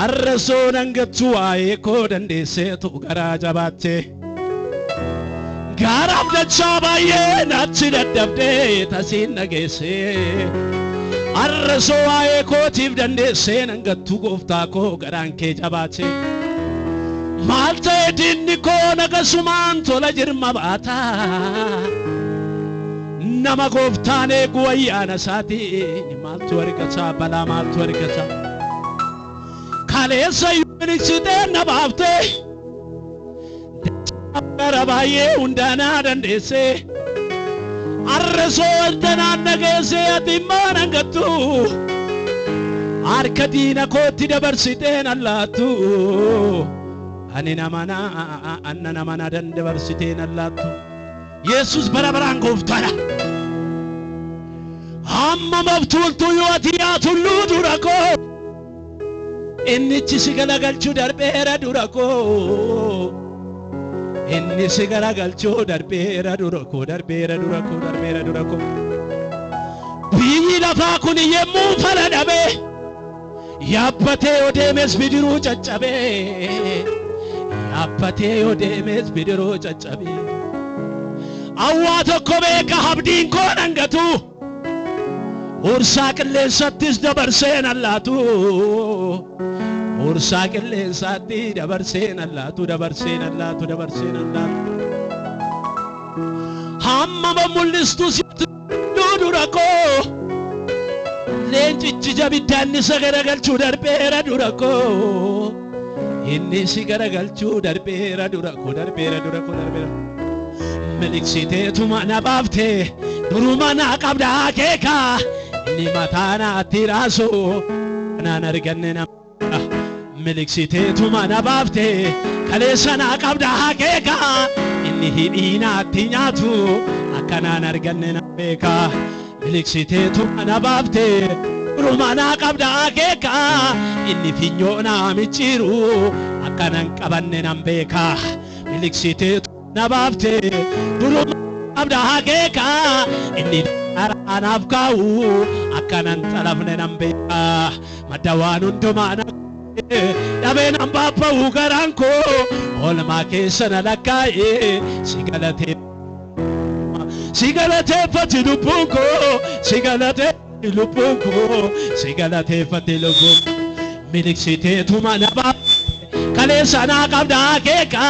arrasoon hangattu waa'ee koo dandeesseetu garaa jabaatte gaaraaf dachaa baay'ee naatti dadhabdee tasiin dhageesse arrasoo waa'ee kootiif dandeesseen hangattu gooftaa koo garaan kee jabaatte maal ta'e diinni koo nagasumaan tola jirma baata nama gooftaan eegu ayyaana isaatiin maaltu argata balaa maaltu argata kaleessa yuuniksitee na baafte gara baay'ee hundaanaa dandeesse arrasoo waltanaan dhageesse ati maan hangattu harka diina kootti dabarsiteen allaattu ani namana dandabarsiteen allaattu Yesus barabaraan gooftaadha amma mabtuultu yoo ati yaatulluu dura koo innichi si galagalchuu darbeera dura koo inni si galagalchuu darbeera dura koo biyyi lafaa kun yemmuu fala dhabe yaabbatee yoo deemes bidiruu caccabe awwaa tokko beeka abdiin koo hangatu ursaa qilleensattis dabarseen allaatu ursaa qilleensatti dabarseen allaatu hamma mul'istu sitti dura koo leencichi jabiddaan isa garagalchuu darbeera dura koo inni si garagalchuu darbeera dura koo miliksiteetuma na baafte duruma na qabda akeeka inni mataa naatti raasu kanaan arganne nama miliksiteetuma na baafte kaleessa na qabda akeeka inni hidhii naatti nyaatu akkanaan arganne nama beeka miliksiteetuma na baafte duruma na qabda akeeka inni finyoo na micciiru akkanaan qabanne nama beeka miliksiteetuma na baafte duruma abda akeeka inni anaaf kaa'u akkanaan xalafne nama beeka madda waan hundumaa na dhabeen hambaabba'u garaan koo oolmaa keessa na lakkaa'ee si galateeffati lubbuun koo miliksiteetuma na baafte kaleessa na qabda akeeka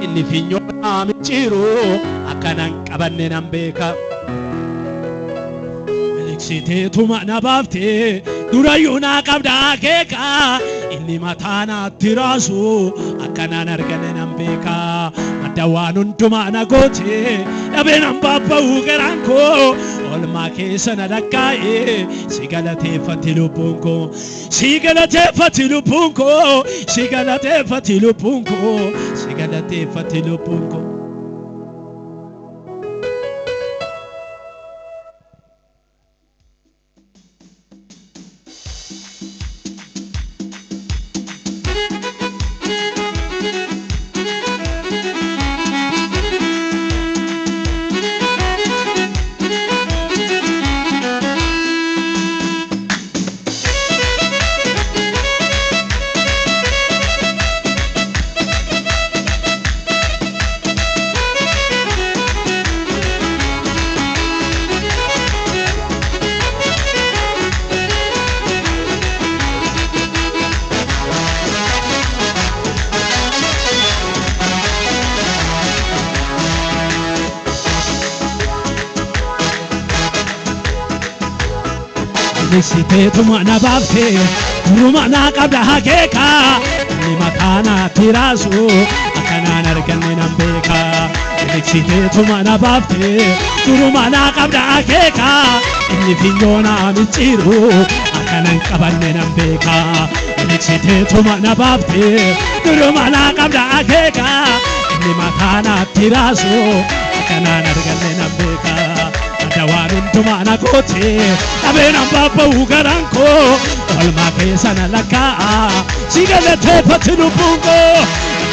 inni finyoo na micciiru akkanaan qabanne nama beeka miliksiteetuma na baafte durayyuu na qabda akeeka inni mataa naatti raasu akkanaan arganne nama beeka madda waan hundumaa na goote dhabeen hambaabba'u garaan koo oolmaa keessa na lakkaa'ee si galateeffati lubbuun koo miliksiteetuma na baafte duruma na qabda akeeka inni mataa naatti raasu akkanaan arganne nama beeka miliksiteetuma na baafte duruma na qabda akeeka inni finyoo na micciiru akkanaan qabanne nama beeka miliksiteetuma na baafte duruma na qabda akeeka inni mataa naatti raasu akkanaan arganne nama beeka madda waan hundumaa na goote dhabeen hambaabba'u garaan koo oolmaa keessa na lakkaa'a si galateeffati lubbuun koo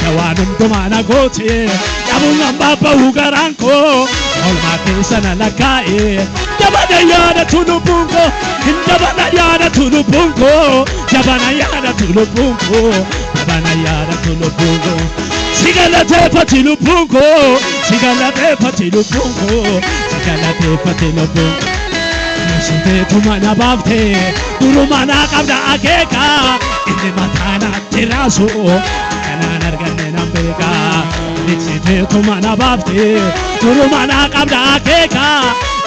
madda waan hundumaa na goote dhabeen hambaabba'u garaan koo oolmaa keessa na lakkaa'e dabala yaadatu lubbuun koo hin dabala yaadatu lubbuun koo Dabana yada tulubunko, dabana yada tulubunko. Sigalate patilubunko, sigalate patilubunko, sigalate patilubunko. Site tumana bafte, durumana kabda akeka, inni matana tirasu, kanan arganne nambeka. Site tumana bafte, durumana kabda akeka,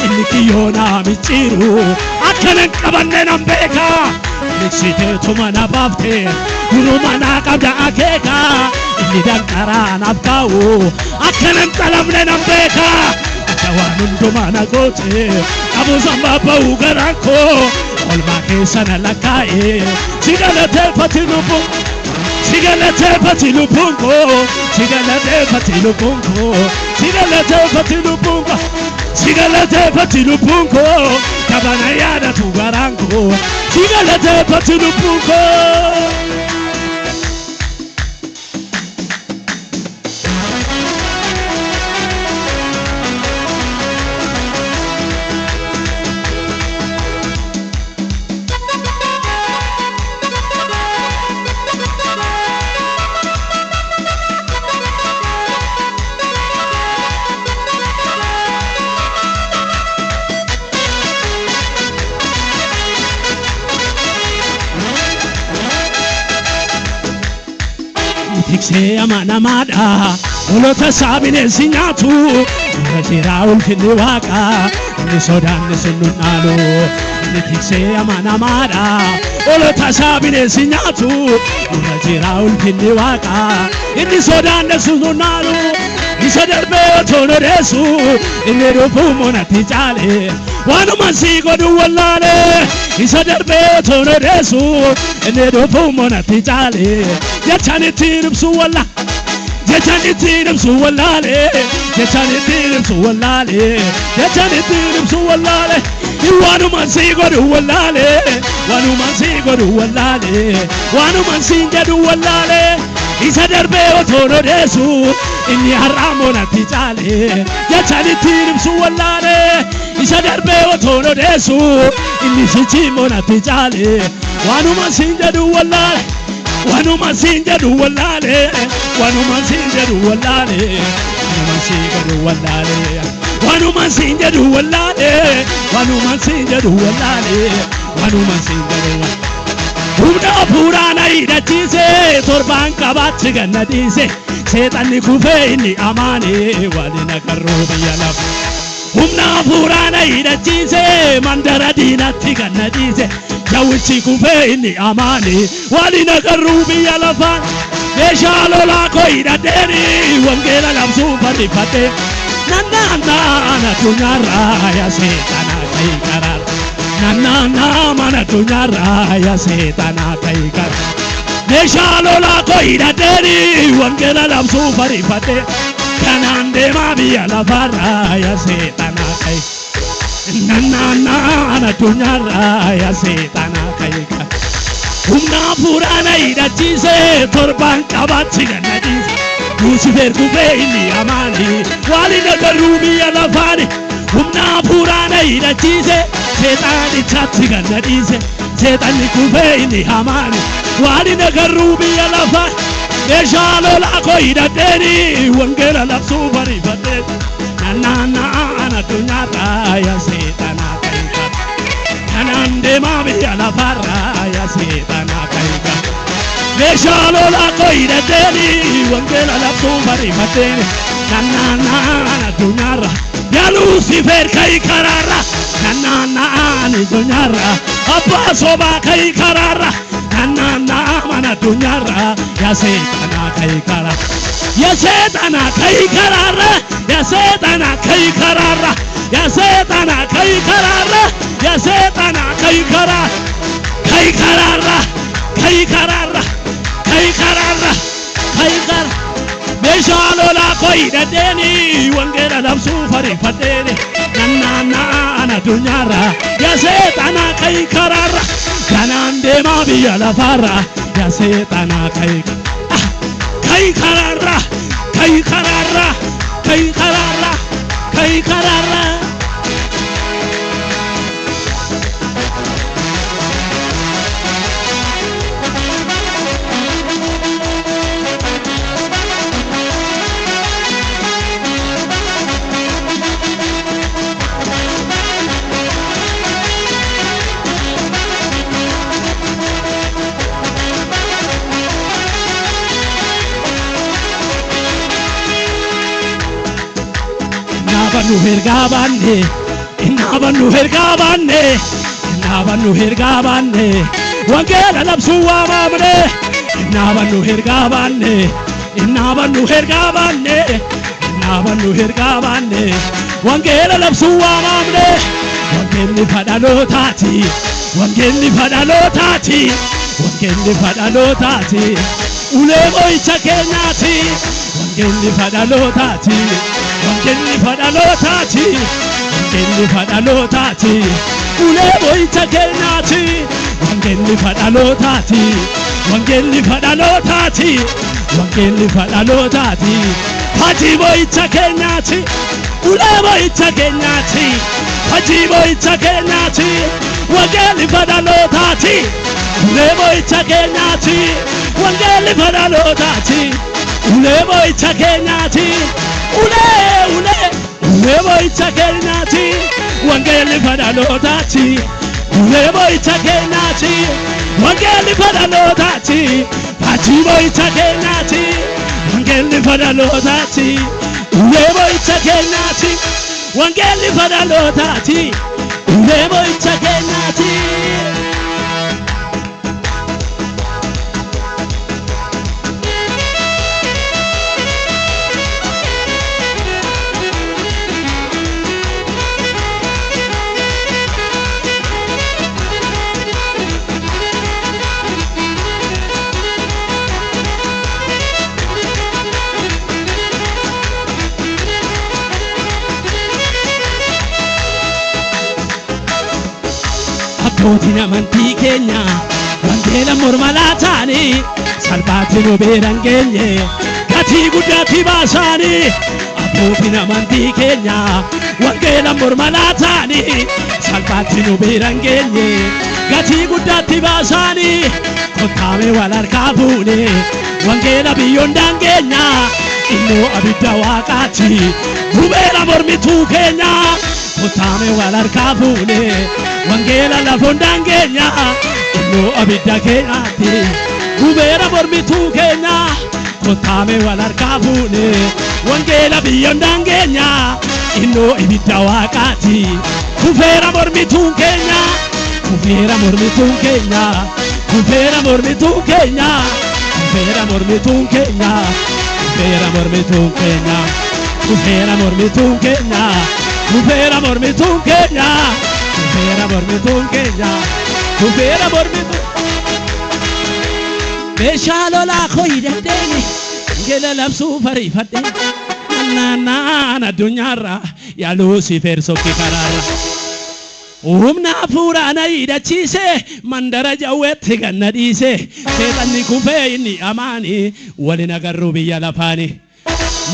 inni kiyona michiru, akanan kabanne nambeka. Site tumana bafte, durumana kabda akeka, inni dankara nabkawu, akanan kalamne nambeka. Tawanun domana gote, abu zamba bau garanko, olma kesana lakae. Sigalate patilubunko, sigalate patilubunko, sigalate patilubunko, sigalate patilubunko, sigalate patilubunko. Kabana yada tu garanko, sigalate patilubunko. Tikse amana mada, olota sabine sinyatu, rajira ulfini waka, ni sodan ni sununalo. Tikse amana mada, olota sabine sinyatu, rajira ulfini waka, ni sodan ni sununalo. Isa darbe tono resu, ni rupu monati chale, wanu mansigo du wallale. Isa darbe tono resu, ni rupu monati chale. Jechani tirum suwalla, jechani tirum suwallale, jechani tirum suwallale, jechani tirum suwallale. Wanu mansigo du wallale, wanu mansigo du wallale, wanu mansinja du wallale. Isa darbe otono desu, inni haramona tijale. Jechani tirum suwallale, isa darbe otono desu, inni sichimona tijale. Wanu mansinja du wallale. Wanu mansinja du wallale, wanu mansinja du wallale, wanu mansinja du wallale, wanu mansinja du wallale, wanu mansinja du wallale, wanu mansinja du wallale. Humna purana ida chise, torban kabat ganna dise, setan kufe inni amane, walina karubi yalaf. Humna purana ida chise, mandara dina ganna dise. Jawichi kufe inni amani, walina karubi yalafan. Yeshalo la koida deri, wangela lamsu parifate. Nana tunyara ya setana kaikara. Nana mana tunyara ya setana kaikara. Yeshalo la koida deri, wangela lamsu parifate. Kanande mabi yalafara ya setana kaikara. Nana tunyara ya setana kaika. Humna purana ida chise, torban kabati ganna chise. Lucifer kufe inni amani, walina karubi yalafani. Humna purana ida chise, setani chati ganna chise. Setani kufe inni amani, walina karubi yalafani. Yeshalo la koida deri, wangela lapsu parifate. Nana tunyara ya setana kaika. Kanande mami ya la farra ya setana kaika. Yeshalo la koida deri, wangela la tumari matene. Nana tunyara ya Lucifer kaikarara. Nana tunyara apa soba kaikarara. Nana mana tunyara ya setana kaikara. Ya setana kaikarara, ya setana kaikarara, ya setana kaikarara, ya setana kaikara, kaikarara, kaikarara, kaikarara, kaikar. Meshalo la koida deni, wangera lamsu parifate. Nana tunyara, ya setana kaikarara. Kanande mabi ya la farra, ya setana kaikarara. Kai karara, kai karara, kai karara, kai karara. banu hergabane inna banu hergabane inna banu hergabane wangela labsu wamamne inna banu hergabane inna banu hergabane inna banu hergabane wangela labsu wamamne wangelli fadalotati wangelli fadalotati wangelli fadalotati ulemo ichakenyati wangelli fadalotati wangelli fadalotati wangelli fadalotati ulemo ichakenyati wangelli fadalotati wangelli fadalotati wangelli fadalotati hajibo ichakenyati ulemo ichakenyati hajibo ichakenyati wangelli fadalotati ulemo ichakenyati wangelli fadalotati ulemo ichakenyati ulemo ichakenyati wangelli fadalotati ulemo ichakenyati wangelli fadalotati hajibo ichakenyati wangelli fadalotati ulemo ichakenyati wangelli fadalotati ulemo ichakenyati Abbootiin amantii keenya wangeela mormalaataanii salphaatti nu beeran geenye gatii guddaatti baasaanii abbootiin amantii keenya wangeela mormalaataanii salphaatti nu beeran geenye gatii guddaatti baasaanii kottaame wal harkaa fuune wangeela biyyoon daangeenya innoo abidda waaqaati gubeera mormituu keenya kottaame wal harkaa fuune wangeela lafoon daangeenya innoo abidda keenyaati gubeera mormituu keenya kottaame wal harkaa fuune wangeela biyyoon daangeenya innoo abidda waaqaati gubeera mormituu keenya gubeera mormituu keenya gubeera mormituu keenya gubeera mormituu keenya gubeera mormituu keenya gubeera mormituu keenya gubeera mormituu keenya Kufera mormituu keenya kufera mormituu Meeshaa lolaa koo hidhadheeni gela labsuu fariifadhe naannaan addunyaarra yaa Luusifer sokki karaarra humna hafuuraana hidhachiise mandara jawweetti ganna dhiise seexanni kufee inni amaani walin agarruu biyya lafaani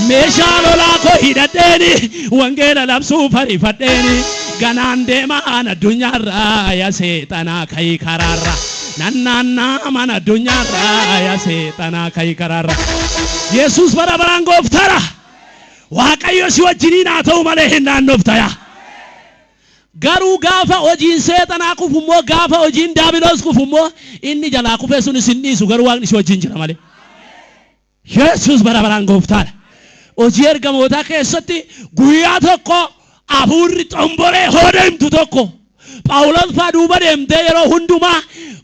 meeshaa lolaa koo hidhadheeni wangeela labsuu fariifadheeni ganaan deemaan addunyaarra yaa seexanaa ka'ii karaarra nannaannaa mana addunyaarra yaa seexanaa ka'ii karaarra Yesuus bara baraan gooftara Waaqayyo si wajjiniin haa ta'u malee hin naannoftaya garuu gaafa hojiin seexanaa kufummoo gaafa hojiin daabiloos kufummoo inni jalaa kufee sun isin dhiisu garuu Waaqni si wajjin jira malee Yesuus bara baraan gooftara hojii ergamootaa keessatti guyyaa tokko Abuurri xomboree hoodemtu tokko Phaawulos faa duuba deemtee yeroo hundumaa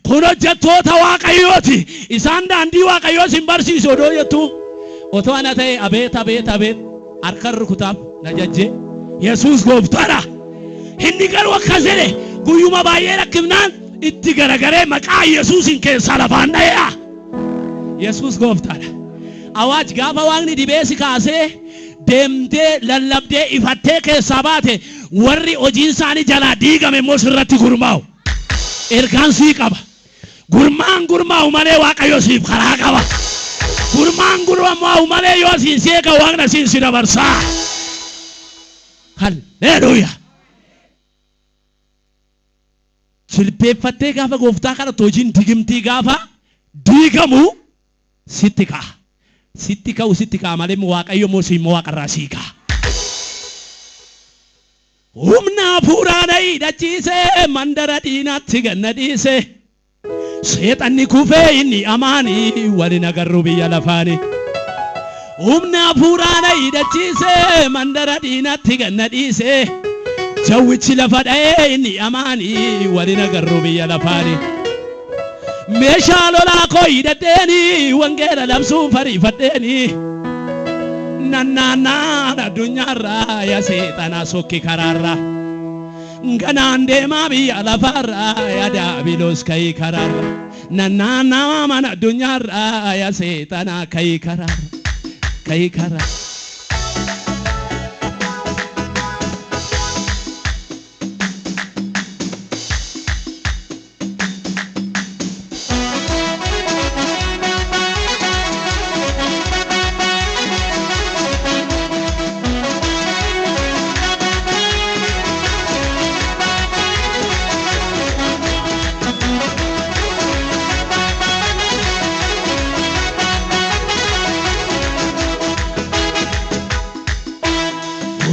kun hojjettoota Waaqayyooti isaan daandii Waaqayyoo sin barsiisu odoo jettu otoo ana ta'e abeet harka rukutaaf na jajjee Yesuus gooftaadha inni garuu akkas jedhe guyyuma baay'ee rakkifnaan itti garagaree maqaa Yesuusin keessaa lafaan dha'eera Yesuus gooftaadha awaaj gaafa Waaqni dibeesi kaasee deemtee lallabdee ifattee keessaa baate warri hojiin isaanii jalaa diigame immoo sirratti gurmaa'u ergaan sii qaba gurmaa'u malee Waaqayyo siif karaa qaba gurmaa'u malee yoo siin seeka Waaqni siin si dabarsaa halleluuyaa jilbeeffattee gaafa gooftaa kadhattu hojiin digimtii gaafa diigamu sitti ka'a sitti ka'a malee Waaqayyo moo si Waaqarraa sii ka'a humna hafuuraana hidhachiise mandara diinaatti ganna dhiise seexanni kufee inni amaani walin agarruu biyya lafaani humna puraana hidhachiise mandara diinatti ganna dhiise jawwichi lafa dha'ee inni amaanii warina garuu biyya lafaani meeshaa lolaa koo hidhadheeni wangeela labsuun fariifadheeni nannaannaan addunyaarraa yaa seexanaa sokki karaarraa ganaan deemaa biyya lafaarraa yaa daabiloos ka'ii karaarraa nannaannaa mana addunyaarraa yaa seexanaa ka'ii karaarraa ka'ii karaarraa.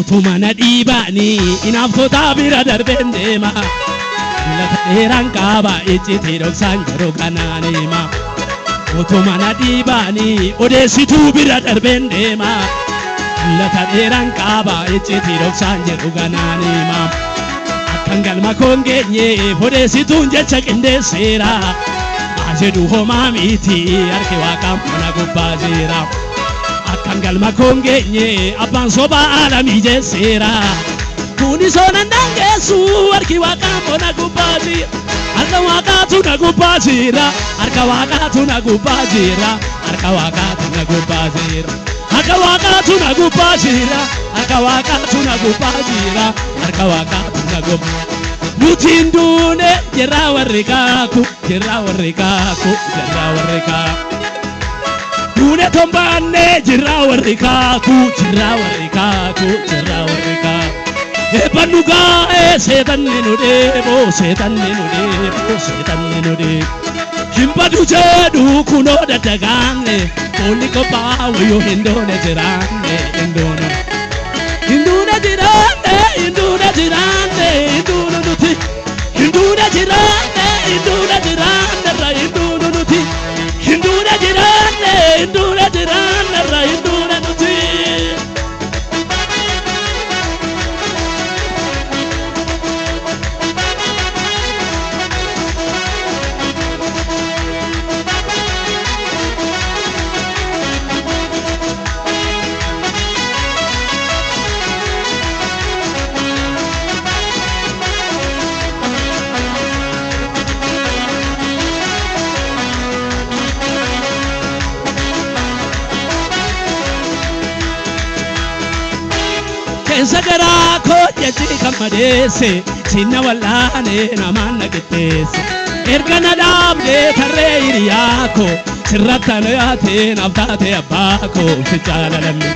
Tumana dibani inaftota bira darben deema lafa dheeraan qaba iccitii dhoksaan yeroo kanaanima tumana dibani odeessituu bira darben deema lafa dheeraan qaba iccitii dhoksaan yeroo kanaanima akkan galma koon geenye odeessituun jecha qindeesseera jedhu homaa miti harki waaqaan mana gubbaa jira. Kangal makongenye aban soba alami jesera kuni sonan dangesu arki wakambo na gubazi arka wakatu na gubazira arka wakatu na gubazira arka wakatu na gubazira arka wakatu na gubazira arka wakatu na gubazira arka wakatu na gub mutindune jera warikaku jera warikaku jera warikaku Dune tombane jirra warrikaku jirra warrikaku jirra warrikaku ebanuga setan nenude bo setan nenude himbadu jedu kuno dadagange oni ko bawo hindone jirane hindone hindune jirane hindune jirane hindune nuti hindune jirane hindune jirane ra hindune nuti hindune jirane hindune jirane ra hindune nuti Sagara ko yaji kamadese sinna wallane namanna gittese ergana dabde tarre iriyako sirratana yate naftate abako fichalalami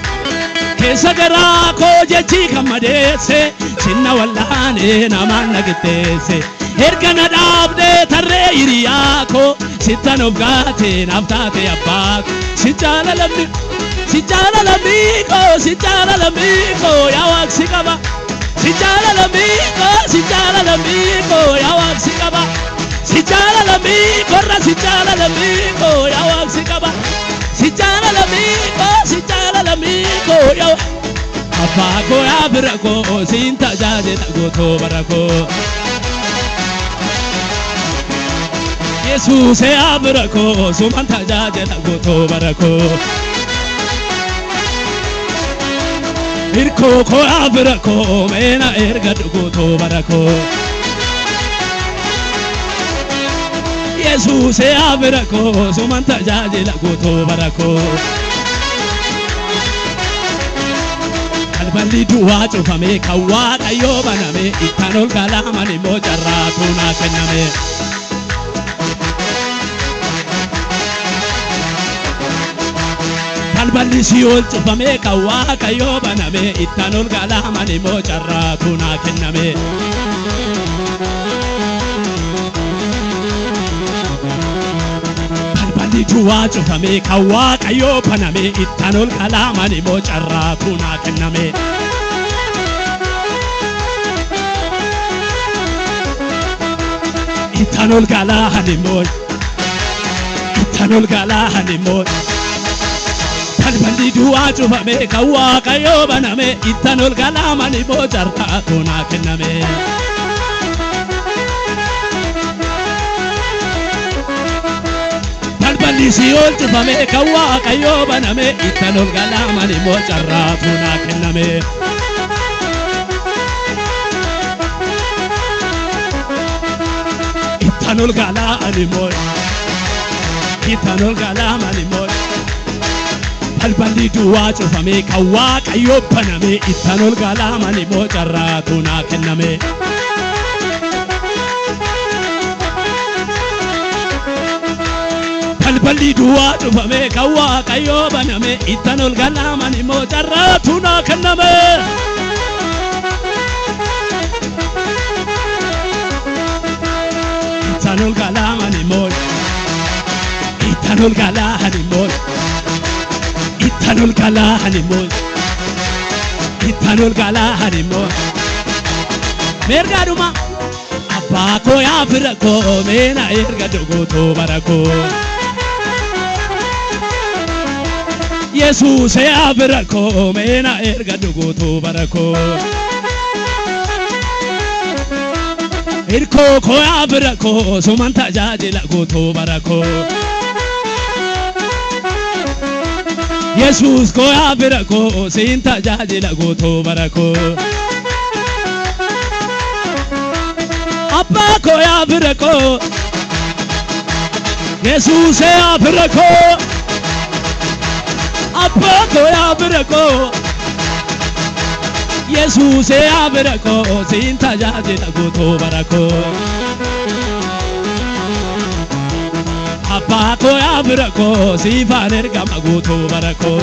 ke sagara ko yaji kamadese sinna wallane namanna gittese ergana dabde tarre iriyako sitanobgate naftate abako fichalalami Sijala l'amico, ya waksikaba. Sijala l'amico, ya waksikaba. Sijala l'amico, ya waksikaba. Sijala l'amico, ya Apako ya birako, sinta jaje tagoto barako. Jesus ya birako, sumanta jaje tagoto barako. Irko ko abrako mena erga dugo barako Jesus e abrako sumanta jaje la goto barako Kalbali duwa chufame kawa kayo baname itanol kalama ni mojarra tuna kename Kalbali siol chufame kawa kayo baname itanol galama ni mojarra tuna kename Kalbali duwa chufame kawa kayo baname itanol galama ni mojarra tuna kename Itanol galama ni mo Itanol galama ni mo balballi du'aa cufame kan Waaqayyoo baname ittan ol galaamani bocarraatu naa kenname. Balballi Si'ool cufame kan Waaqayyoo baname ittan ol galaamani bocarraatu naa kenname. Ittan ol galaamani moy ittan ol galaamani moy balballi du'aa cufame kan Waaqayyoo baname ittan ol galaamani bocarraatu naa kenname. Balballi du'aa cufame kan Waaqayyoo baname ittan ol galaamani bocarraatu naa kenname. Ittan ol galaamani moy ittan ol galaamani moy ittan ol galaamani moy ittan ol galaamani moy. Mergaadhuma abbaa koo yaa fira koo meena erga dogotoo bara koo. Yesuus yaa fira koo meena erga dogotoo bara koo. Irkoo koo yaa fira koo suman tajaajila gootoo bara koo. Yesuus koo yaa fira koo siin tajaajila gootoo bara koo. Abbaa koo yaa fira koo Yesuus yaa fira koo. Abbaa koo yaa fira koo Yesuus yaa fira koo siin tajaajila gootoo bara koo. Abbaa koo yaa fira koo siifaan ergama gootoo bara koo.